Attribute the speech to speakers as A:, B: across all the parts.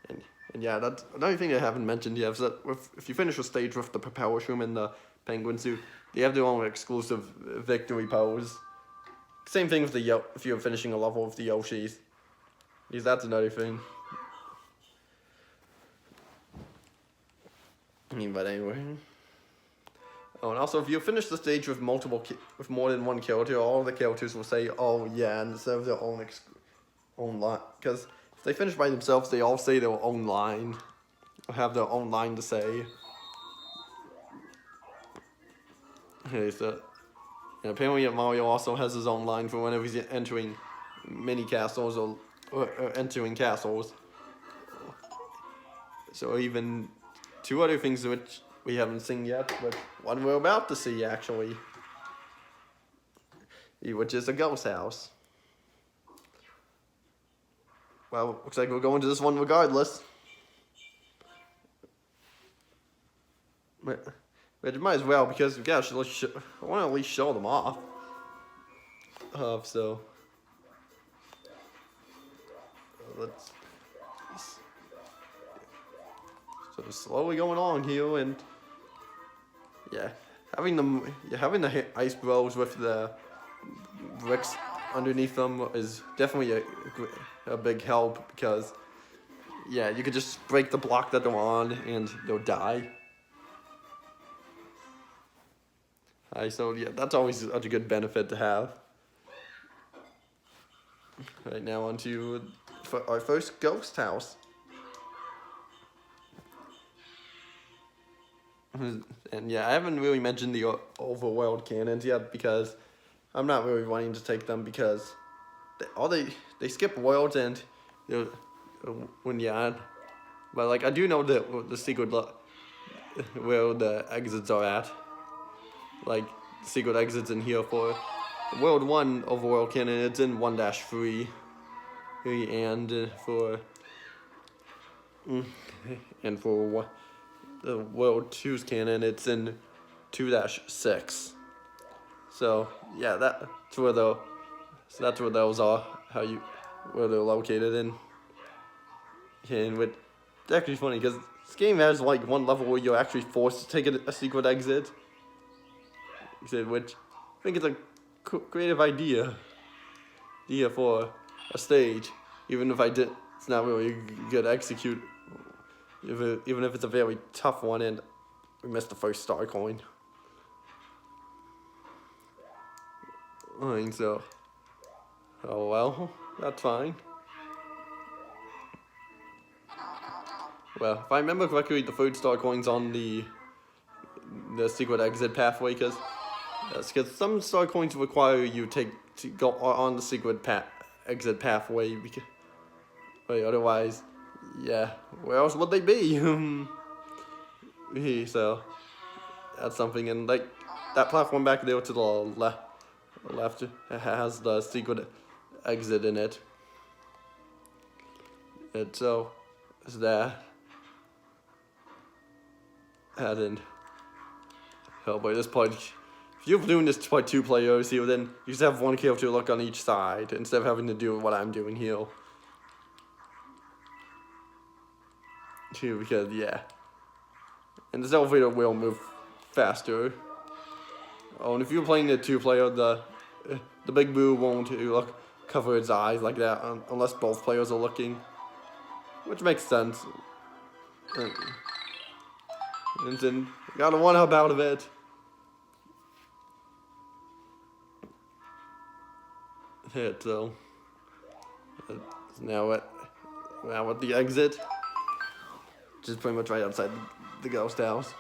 A: And yeah, that's another thing I haven't mentioned yet is that if you finish a stage with the propeller shroom and the penguin suit, they have their own exclusive victory pose. Same thing with the if you're finishing a level with the Yoshis, because that's another thing. But anyway. Oh, and also if you finish the stage with more than one character, all the characters will say, "Oh yeah," instead of their own line. Because if they finish by themselves, they all say their own line, or have their own line to say. Okay, so and apparently Mario also has his own line for whenever he's entering mini castles or entering castles. So even two other things which we haven't seen yet, but one we're about to see actually, which is a ghost house. Well, looks like we're going to this one regardless. But it might as well, because we gotta I want to at least show them off. So let's slowly going on here, and yeah, having the ice bros with the bricks underneath them is definitely a big help, because yeah, you could just break the block that they're on and they'll die. So yeah, that's always such a good benefit to have. Right now onto our first ghost house. And yeah, I haven't really mentioned the overworld cannons yet, because I'm not really wanting to take them, because they skip worlds and when you add, but like I do know the secret where the exits are at. Like secret exits in here for World 1 overworld cannon, it's in 1-3, and for the World 2's cannon, it's in 2-6. So yeah, that's where those are. Where they're located in. And it's actually funny, because this game has like one level where you're actually forced to take a secret exit, which I think is a creative idea for a stage, even if it's not really good to execute, even if it's a very tough one and we missed the first star coin. So, oh well, that's fine. Well, if I remember correctly, the third star coin's on the secret exit pathway, because some star coins require you to go on the secret exit pathway, because otherwise, yeah, where else would they be? So that's something, and like that platform back there to the left has the secret exit in it. And so is that. And oh boy, this part, if you're doing this by 2 players here, then you just have one character look on each side instead of having to do what I'm doing here. Because yeah, and this elevator will move faster. Oh, and if you're playing the 2-player, the big boo won't cover its eyes like that unless both players are looking, which makes sense. And then got a 1-up out of it. So now at the exit, which is pretty much right outside the ghost house.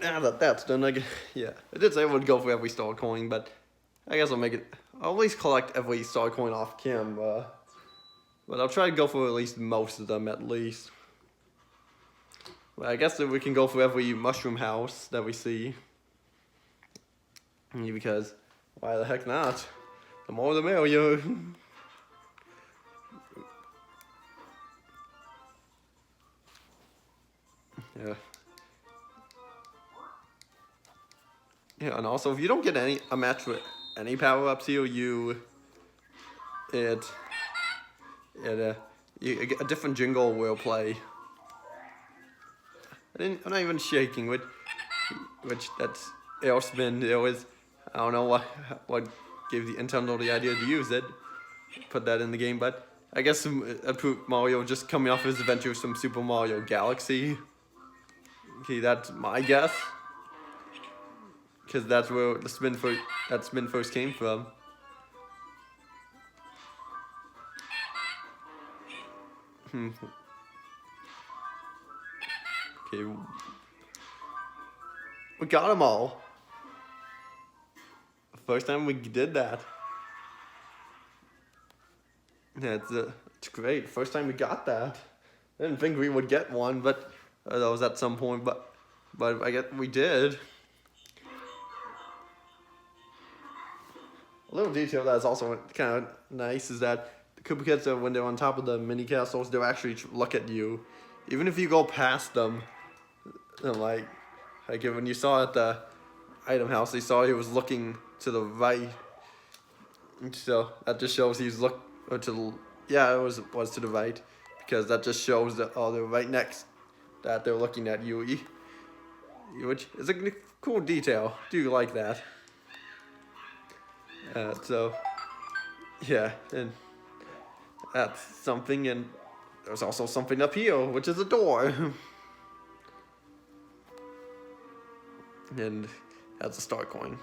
A: Now that that's done, yeah, I did say I would go for every star coin, but I guess I'll at least collect every star coin off camera. But I'll try to go for at least most of them, at least. Well, I guess that we can go for every mushroom house that we see. Because, why the heck not? The more the merrier. Yeah. Yeah, and also if you don't get a match with any power-ups here, a different jingle will play. I'm not even shaking, which that's Airspin. It was, I don't know what gave the Nintendo the idea to use it, put that in the game, but I guess Mario just coming off his adventures from Super Mario Galaxy. Okay, that's my guess, because that's where the spin first came from. Okay, we got them all. First time we did that. Yeah, it's great. First time we got that. I didn't think we would get one, but that was at some point. But I guess we did. A little detail that's also kind of nice is that the Koopa Kids, when they're on top of the mini castles, they'll actually look at you, even if you go past them. And like when you saw at the item house, they saw he was looking to the right. So that just shows he's it was to the right, because that just shows that they're right next, that they're looking at you, which is a cool detail. Do you like that? So yeah, and that's something, and there's also something up here, which is a door. And that's a star coin.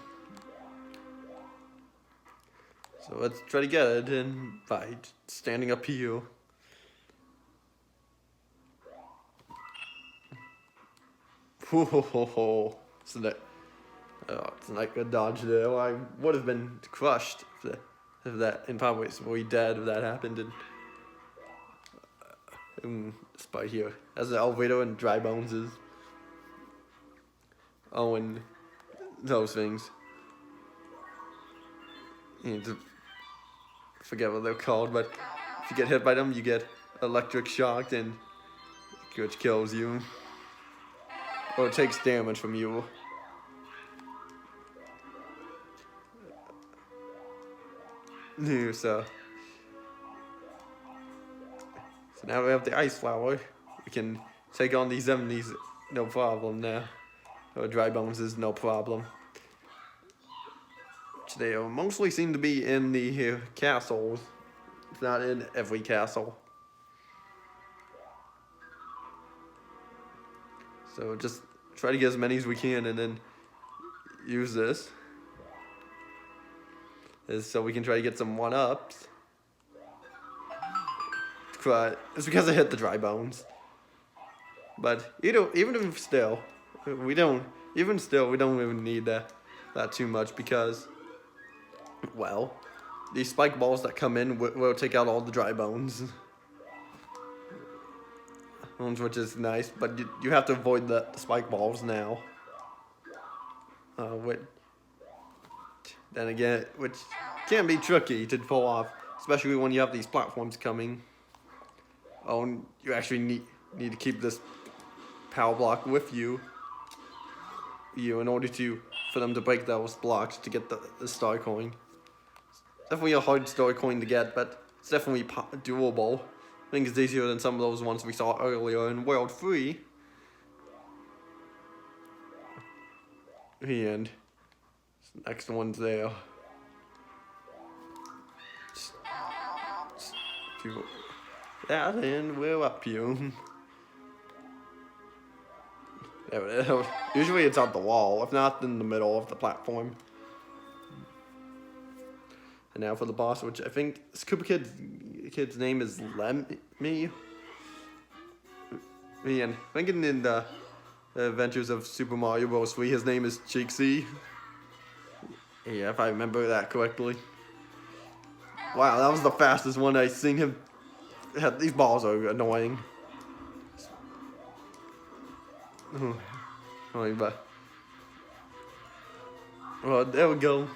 A: So let's try to get it, and by standing up here. Whoa. So it's like a dodge there. I would have been crushed if that, and probably we dead if that happened. And spot here as the elevator and dry bones is. Oh, and those things. You need to forget what they're called, but if you get hit by them, you get electric shocked, and which kills you, or it takes damage from you. So now we have the ice flower. We can take on these enemies, no problem now. Or dry bones is no problem. Which they mostly seem to be in the castles. It's not in every castle. So just try to get as many as we can, and then use this. So we can try to get some 1-ups. It's because I hit the dry bones. But even if still, we don't even need that too much, because, well, these spike balls that come in will take out all the dry bones. Which is nice, but you have to avoid the spike balls now. Then again, which can be tricky to pull off, especially when you have these platforms coming. Oh, and you actually need to keep this power block with you in order for them to break those blocks to get the star coin. It's definitely a hard star coin to get, but it's definitely doable. I think it's easier than some of those ones we saw earlier in World 3. And next one's there. Just do that, and we're up here. Usually it's at the wall, if not in the middle of the platform. And now for the boss, which I think this Koopa kid's name is Lemmy. And thinking in the Adventures of Super Mario Bros. 3, his name is Cheeksy. Yeah, if I remember that correctly. Wow, that was the fastest one I've seen him. These balls are annoying. But well, there we go.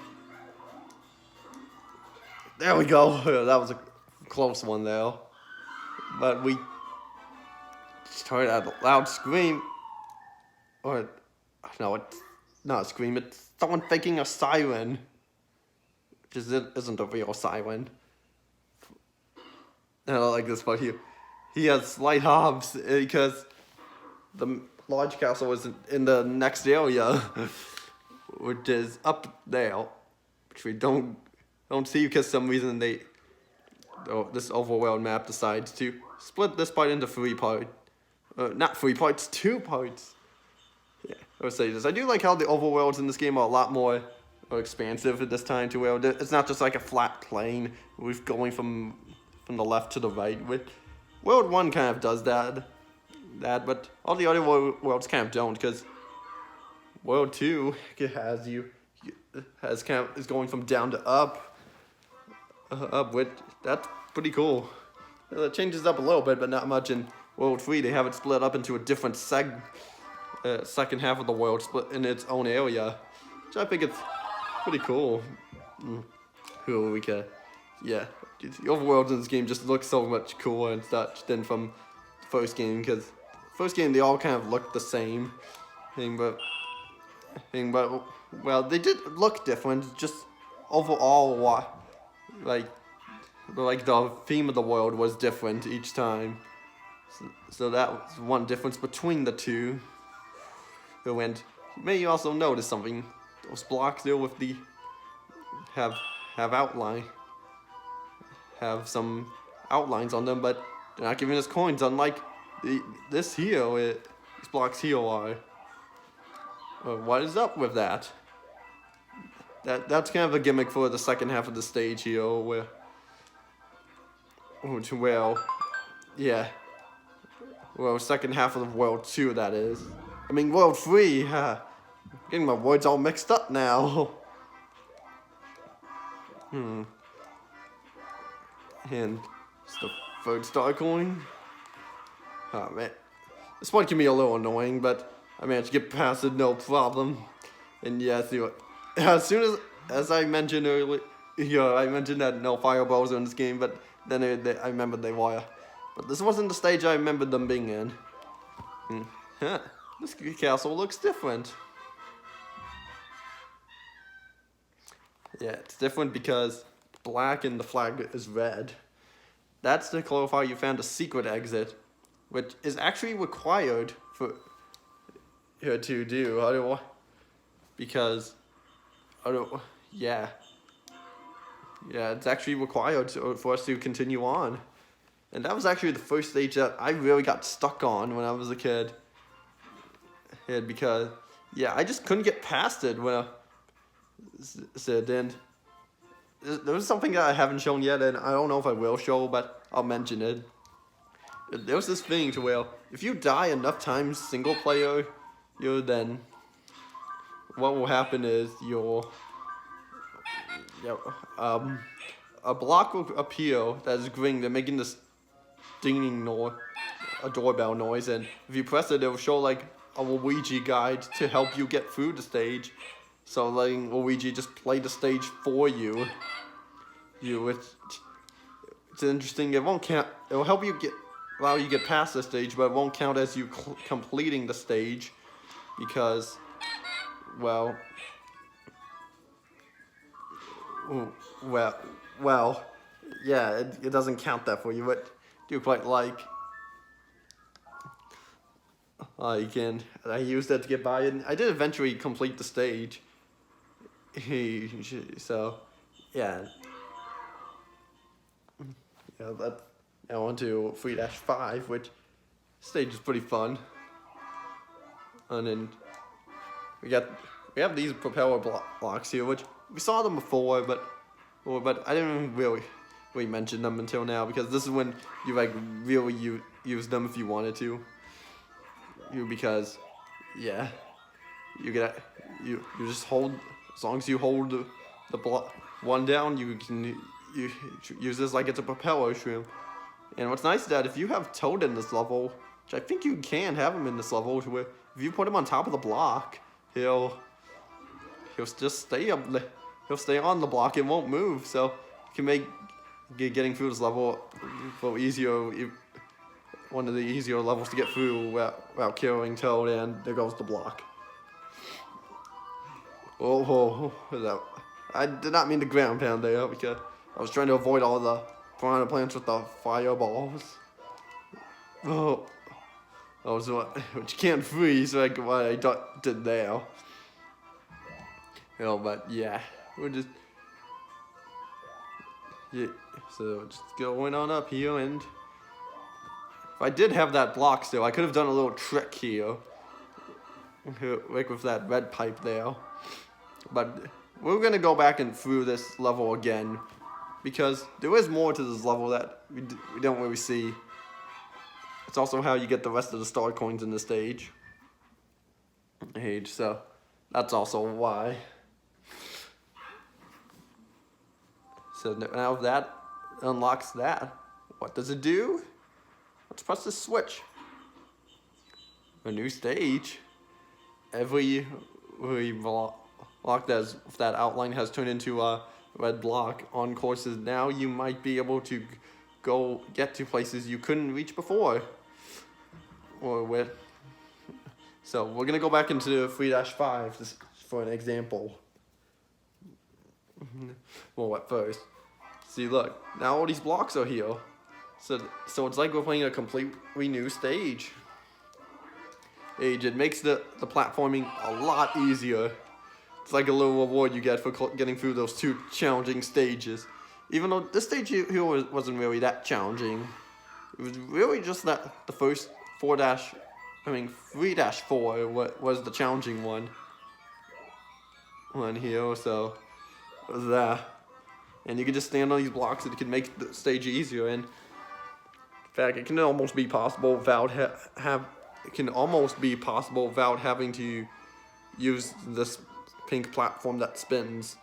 A: There we go. That was a close one there. But we just heard a loud scream. Or no, it's not a scream. It's someone faking a siren. which isn't a real island. And I like this part here. He has slight hobs because the large castle is in the next area, which is up there, which we don't see because some reason this overworld map decides to split this part into 3 parts. Not 3 parts, 2 parts. Yeah, I would say this. I do like how the overworlds in this game are a lot more expansive at this time to where it's not just like a flat plane with going from the left to the right. World 1 kind of does that, but all the other worlds kind of don't, because World 2 is going from down to up, with that's pretty cool. It changes up a little bit, but not much. In World 3, they have it split up into a different second half of the world split in its own area, which I think it's pretty cool. Cool, yeah. The overworlds in this game just look so much cooler and such than from the first game, because first game they all kind of looked the same but well, they did look different, just overall like the theme of the world was different each time. So that was one difference between the two. And you may also notice something. Those blocks there with the have some outlines on them, but they're not giving us coins, unlike these blocks here are. What is up with that? That's kind of a gimmick for the second half of the stage here, second half of World 2, that is. I mean, World 3, getting my words all mixed up now. And it's the 3rd star coin. Oh man, this one can be a little annoying, but I managed to get past it no problem. And yeah, see what? As soon as I mentioned earlier, I mentioned that no fireballs are in this game, but then I remembered they were. But this wasn't the stage I remembered them being in. This castle looks different. Yeah, it's different because black and the flag is red. That's to clarify you found a secret exit, which is actually required for here to do. It's actually required for us to continue on. And that was actually the first stage that I really got stuck on when I was a kid. Because, I just couldn't get past it when then there was something that I haven't shown yet, and I don't know if I will show, but I'll mention it. There was this thing to where if you die enough times single player, then what will happen is a block will appear that is green. They're making this dinging noise, a doorbell noise, and if you press it, it will show like a Luigi guide to help you get through the stage. So letting Luigi just play the stage for you. It's interesting. It won't count. It will help you allow you get past the stage, but it won't count as you completing the stage, because, it doesn't count that for you. But I do quite like. And I used that to get by, and I did eventually complete the stage. So, now on to 3-5, which stage is pretty fun. And then we have these propeller blocks here, which we saw them before, but I didn't really mention them until now, because this is when you really use them if you wanted to. Because you just hold, as long as you hold the block one down, you use this like it's a propeller shrimp. And what's nice is that if you have Toad in this level, which I think you can have him in this level, to where if you put him on top of the block, he'll just stay up. He'll stay on the block. It won't move. So you can make getting through this level easier. One of the easier levels to get through without killing Toad, and there goes the block. I did not mean to ground pound there because I was trying to avoid all the piranha plants with the fireballs. Oh, so which you can't freeze like what I did there. But yeah, we're just so just going on up here, and if I did have that block still, I could have done a little trick here, like with that red pipe there. But we're gonna go back and through this level again, because there is more to this level that we don't really see. It's also how you get the rest of the star coins in the stage. So that's also why. So now that unlocks that. What does it do? Let's press the switch. A new stage. Every block that outline has turned into a red block on courses. Now you might be able to go get to places you couldn't reach before. So we're gonna go back into 3-5 for an example. Well, at first, see, look, now all these blocks are here. So it's like we're playing a completely new stage. It makes the platforming a lot easier. It's like a little reward you get for getting through those 2 challenging stages. Even though this stage here wasn't really that challenging. It was really just that the first 3-4 was the challenging one here, so it was that. And you can just stand on these blocks and it can make the stage easier. And in fact, it can almost be possible without having to use this pink platform that spins.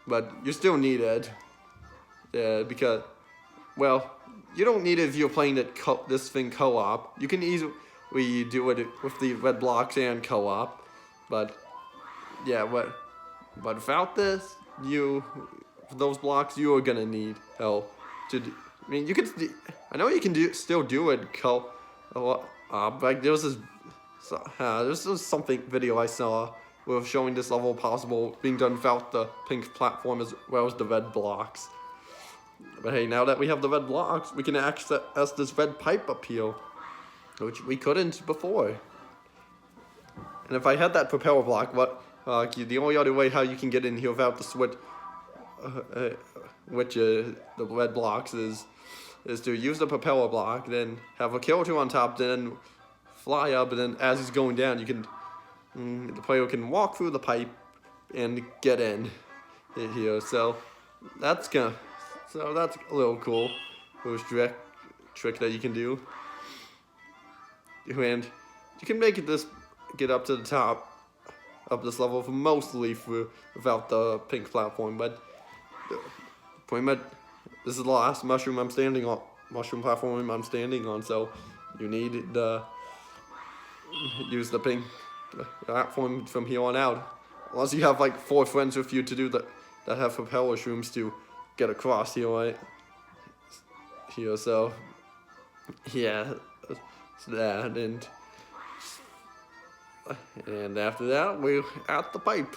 A: But you still need it, because, well, you don't need it if you're playing this thing co-op. You can easily do it with the red blocks and co-op, but yeah, but without this, those blocks, you are gonna need help to. I mean, I know you can still do it like there was this something video I saw with showing this level possible being done without the pink platform as well as the red blocks. But hey, now that we have the red blocks, we can access this red pipe up here, which we couldn't before. And if I had that propeller block, the only other way how you can get in here without the switch, the red blocks, is to use the propeller block, then have a kill 2 on top, then fly up, and then as he's going down, the player can walk through the pipe and get in here. So that's a little cool little trick that you can do. And you can make get up to the top of this level mostly without the pink platform, but pretty much this is the last mushroom platform I'm standing on, so you need to use the pink platform from here on out. Unless you have like 4 friends with you to do that have propeller shrooms to get across here, right? Here, so yeah, it's that, and after that we're at the pipe,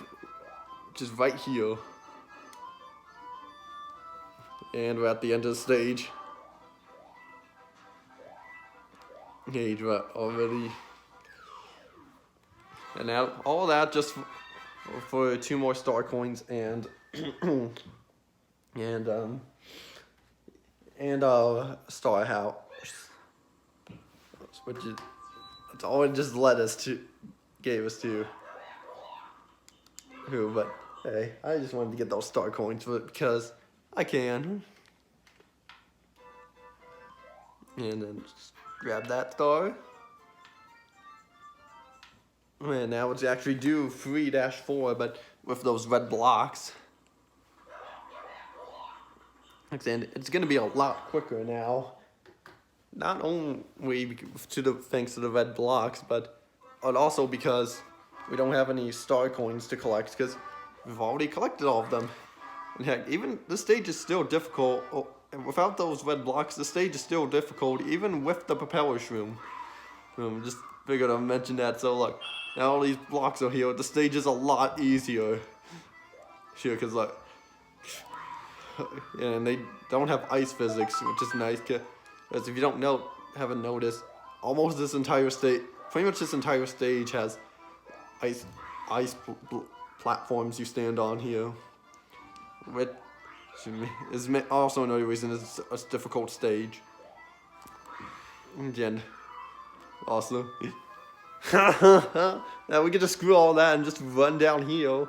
A: which is right here, and we're at the end of the stage. Already, and now all that just for 2 more star coins and star house, which is that's all it just gave us to. But hey, I just wanted to get those star coins because I can. And then just grab that star. And now let's actually do 3-4, but with those red blocks. And it's going to be a lot quicker now. Not only thanks to the red blocks, but also because we don't have any star coins to collect, because we've already collected all of them. And heck, even this stage is still difficult. Without those red blocks, the stage is still difficult, even with the propeller shroom. Just figured I'd mention that. So look, now all these blocks are here. The stage is a lot easier. Sure, because look, And they don't have ice physics, which is nice, because if you haven't noticed, almost this entire stage, pretty much this entire stage has ice, platforms you stand on here, which is also another reason it's a difficult stage. Again, awesome. Now we can just screw all that and just run down here,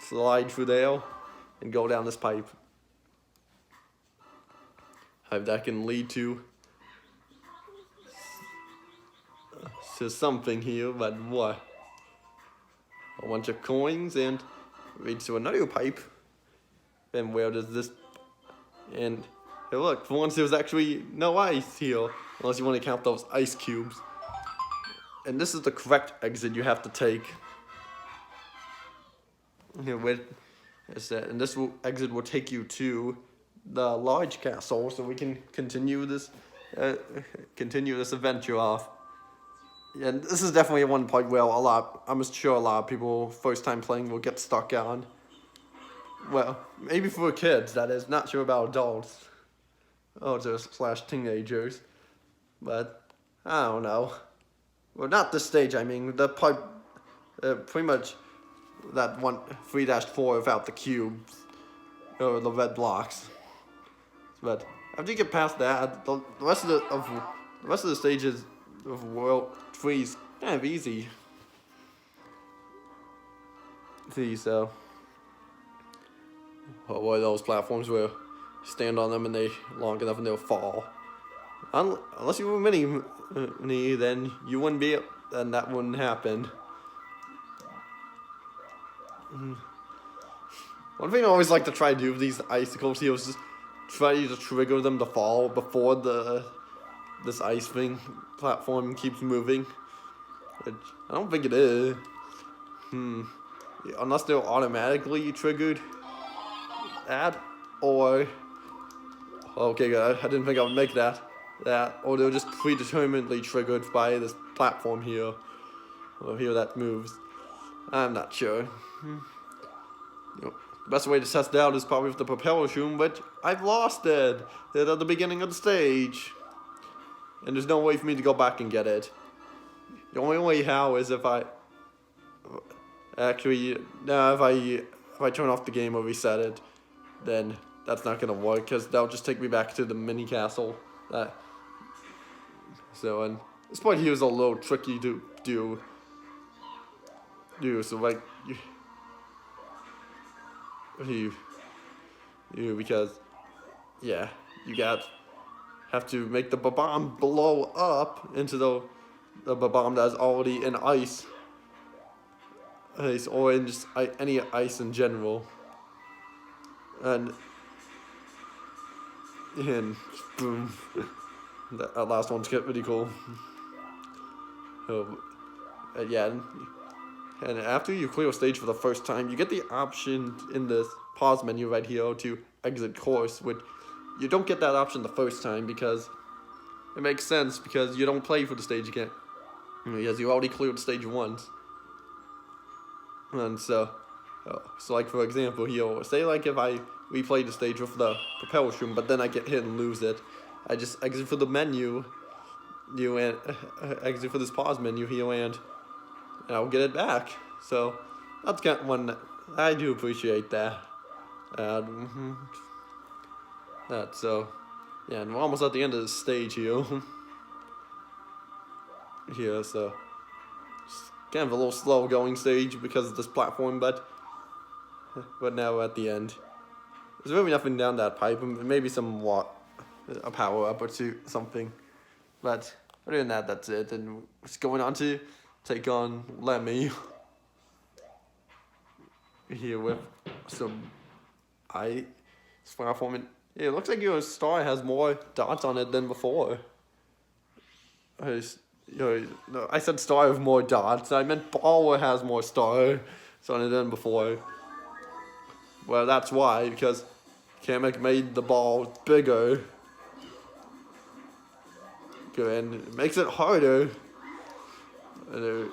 A: slide through there, and go down this pipe. That can lead to something here, but what? A bunch of coins and leads to another pipe. And where does this? And hey, look, for once there's actually no ice here, unless you want to count those ice cubes. And this is the correct exit you have to take. Here, where is that? And this exit will take you to the large castle, so we can continue this adventure off. And this is definitely one point where I'm sure a lot of people first time playing will get stuck on. Well, maybe for kids, that is, not sure about adults. / teenagers. But I don't know. Well, not this stage, I mean, the part, pretty much that 3-4 without the cubes, or the red blocks. But after you get past that, the rest of the stages of World 3 is kind of easy. So, one of those platforms where you stand on them and they long enough and they'll fall. Unless you were mini, then you wouldn't be, then that wouldn't happen. One thing I always like to try to do with these icicles here is just try to trigger them to fall before this ice thing platform keeps moving. Which I don't think it is. Unless they're automatically triggered. Or okay, good. I didn't think I would make that. Or they're just predeterminedly triggered by this platform here. Or here that moves. I'm not sure. The best way to test it out is probably with the propeller shroom, but I've lost it at the beginning of the stage. And there's no way for me to go back and get it. The only way how is if I turn off the game or reset it, then that's not gonna work, because that'll just take me back to the mini castle. And this point here is a little tricky to do. So like because yeah, you have to make the bomb blow up into the bomb that's already in ice, or in just any ice in general, and boom. That last one's pretty cool. Yeah, and after you clear a stage for the first time, you get the option in this pause menu right here to exit course, which you don't get that option the first time, because it makes sense, because you don't play for the stage again, because you already cleared stage once. And so like for example here, say like if I replay the stage with the propeller shroom, but then I get hit and lose it, I just exit for the menu, and exit for this pause menu here, and I'll get it back. So that's kind of one I do appreciate that. So yeah, and we're almost at the end of the stage here. So it's kind of a little slow going stage because of this platform, but now we're at the end. There's really nothing down that pipe, maybe some a power up or something, but other than that, that's it. And it's going on to take on Lemmy here with some ice platform. Yeah, it looks like your star has more dots on it than before. I said star with more dots. I meant ball has more stars on it than before. Well, that's why, because Kamek made the ball bigger. And it makes it harder. And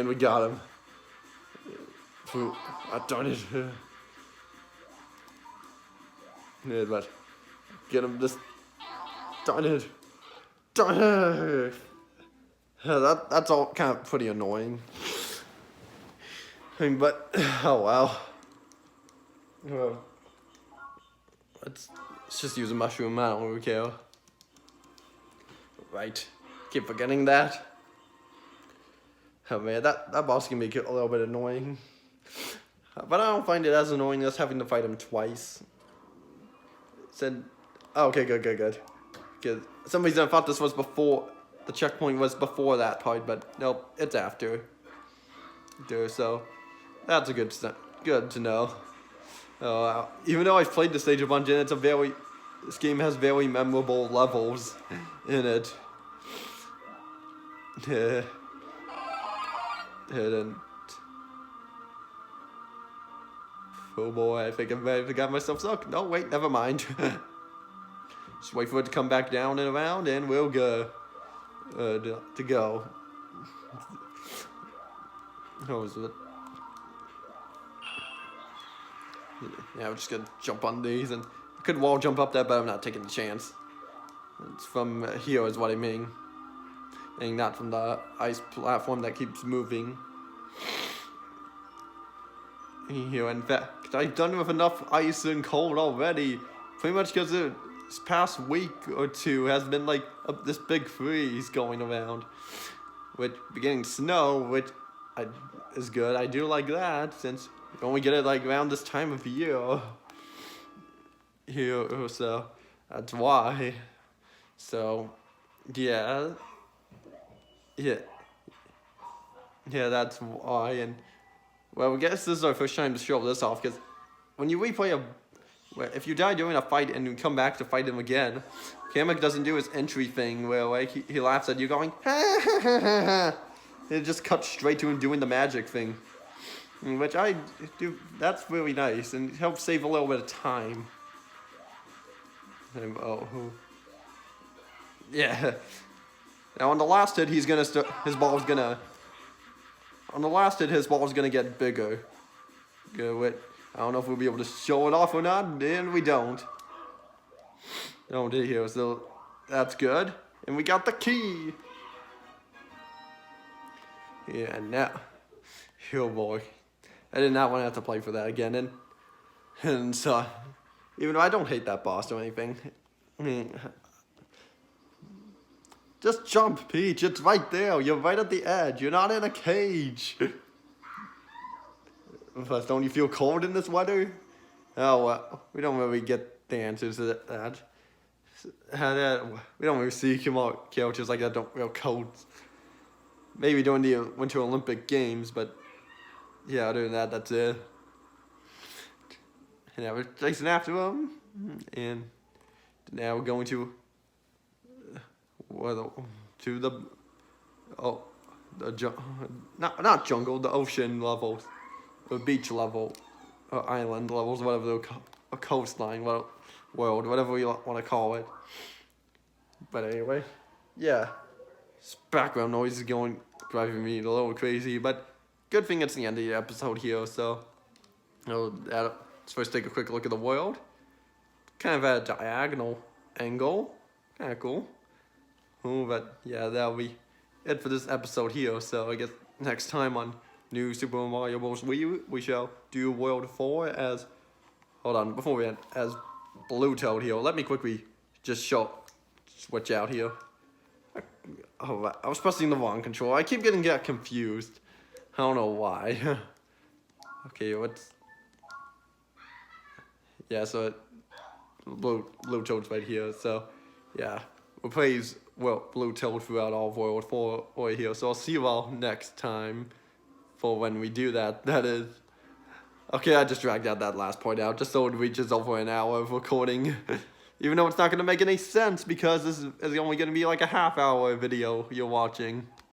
A: we got him. Ah, darn it. Yeah, but get him this. Darn it. Darn it. Yeah, that's all kind of pretty annoying. I mean, but, oh wow. Well, let's just use a mushroom, I don't really care. Right, keep forgetting that. Oh man, that boss can make it a little bit annoying. But I don't find it as annoying as having to fight him twice. Said, oh, okay, good. Because for some reason I thought this was before, the checkpoint was before that part, but nope, it's after. So, that's a good to know. Even though I've played the stage a bunch, and this game has very memorable levels in it. And oh boy, I think I might have got myself stuck. No, wait, never mind. Just wait for it to come back down and around, and we'll go to go. How was it? Yeah, I'm just gonna jump on these, and I could wall jump up there, but I'm not taking the chance. It's from here is what I mean. And not from the ice platform that keeps moving. Here, in fact, I've done with enough ice and cold already. Pretty much because this past week or two has been like this big freeze going around. With beginning to snow, which is good. I do like that, since you only get it like around this time of year. Here, so that's why. So, yeah. Yeah, that's why, and well, I guess this is our first time to show this off, because when you replay if you die during a fight and you come back to fight him again, Kamek doesn't do his entry thing where like he laughs at you going, ha ha ha ha ha. It just cuts straight to him doing the magic thing, which I do. That's really nice and helps save a little bit of time. Yeah. Now on the last hit, his ball's gonna get bigger. Good. I don't know if we'll be able to show it off or not, and we don't. Don't hit here, so that's good. And we got the key. Yeah, now, oh boy, I did not want to have to play for that again, and so, even though I don't hate that boss or anything, I mean. Just jump, Peach. It's right there. You're right at the edge. You're not in a cage. Plus, don't you feel cold in this weather? Oh, well, we don't really get the answers to that. We don't really see characters like that, don't real cold. Maybe during the Winter Olympic Games, but yeah, other than that, that's it. And now we're chasing after them, and now we're going to. Not jungle, the ocean levels, the beach level, or island levels, whatever they're called, a coastline, world, whatever you want to call it. But anyway, yeah, this background noise is driving me a little crazy, but good thing it's the end of the episode here, so let's first take a quick look at the world. Kind of at a diagonal angle, kind of cool. But yeah, that'll be it for this episode here. So I guess next time on New Super Mario Bros. Wii U, we shall do World 4 as, hold on, before we end, as Blue Toad here. Let me quickly just switch out here. Oh, I was pressing the wrong control. I keep getting confused. I don't know why. Okay, yeah, so Blue Toad's right here. So yeah, we'll play Blue Toad throughout all of World 4 right here. So I'll see you all next time for when we do that. That is. Okay, I just dragged out that last point out just so it reaches over an hour of recording. Even though it's not going to make any sense because this is only going to be like a half-hour video you're watching.